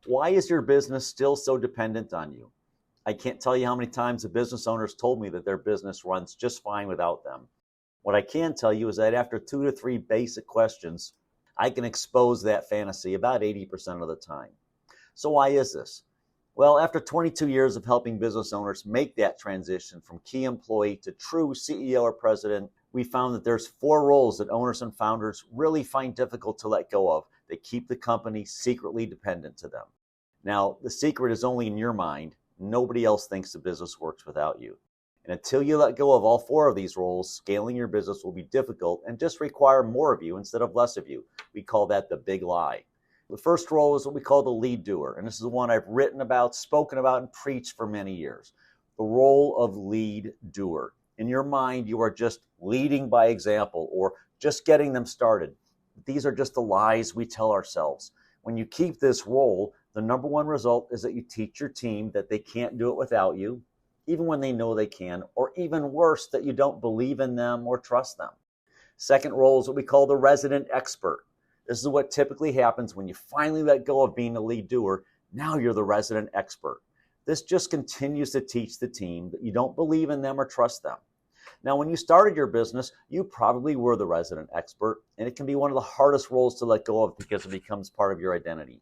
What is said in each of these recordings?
Why is your business still so dependent on you? I can't tell you how many times the business owners told me that their business runs just fine without them. What I can tell you is that after 2 to 3 basic questions, I can expose that fantasy about 80% of the time. So why is this? Well, after 22 years of helping business owners make that transition from key employee to true CEO or president, we found that there's 4 roles that owners and founders really find difficult to let go of that keep the company secretly dependent to them. Now, the secret is only in your mind. Nobody else thinks the business works without you. And until you let go of all 4 of these roles, scaling your business will be difficult and just require more of you instead of less of you. We call that the big lie. The first role is what we call the lead doer, and this is the one I've written about, spoken about, and preached for many years. The role of lead doer. In your mind, you are just leading by example or just getting them started. These are just the lies we tell ourselves. When you keep this role, the number one result is that you teach your team that they can't do it without you, even when they know they can, or even worse, that you don't believe in them or trust them. Second role is what we call the resident expert. This is what typically happens when you finally let go of being the lead doer. Now you're the resident expert. This just continues to teach the team that you don't believe in them or trust them. Now, when you started your business, you probably were the resident expert, and it can be one of the hardest roles to let go of because it becomes part of your identity.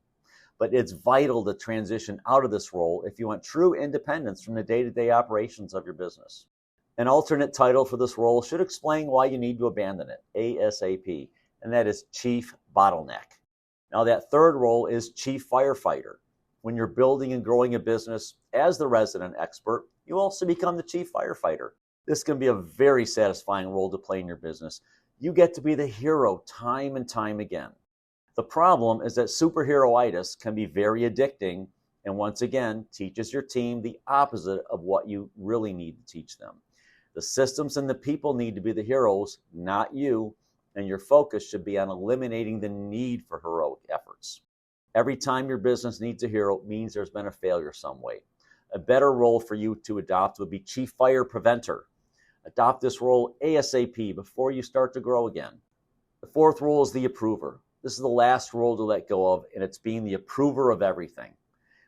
But it's vital to transition out of this role if you want true independence from the day-to-day operations of your business. An alternate title for this role should explain why you need to abandon it, ASAP, and that is Chief Bottleneck. Now, that third role is Chief Firefighter. When you're building and growing a business as the resident expert, you also become the Chief Firefighter. This can be a very satisfying role to play in your business. You get to be the hero time and time again. The problem is that superheroitis can be very addicting and once again teaches your team the opposite of what you really need to teach them. The systems and the people need to be the heroes, not you, and your focus should be on eliminating the need for heroic efforts. Every time your business needs a hero, it means there's been a failure some way. A better role for you to adopt would be Chief Fire Preventer. Adopt this role ASAP before you start to grow again. The fourth role is the approver. This is the last role to let go of, and it's being the approver of everything.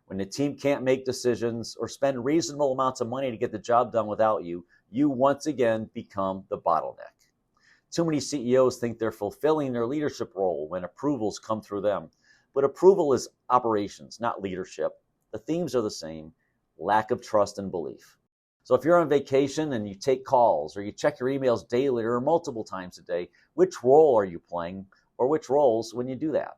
When the team can't make decisions or spend reasonable amounts of money to get the job done without you, you once again become the bottleneck. Too many CEOs think they're fulfilling their leadership role when approvals come through them. But approval is operations, not leadership. The themes are the same: lack of trust and belief. So if you're on vacation and you take calls or you check your emails daily or multiple times a day, which role are you playing, or which roles when you do that?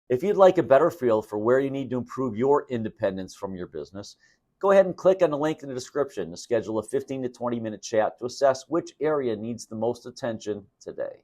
If you'd like a better feel for where you need to improve your independence from your business, go ahead and click on the link in the description to schedule a 15 to 20 minute chat to assess which area needs the most attention today.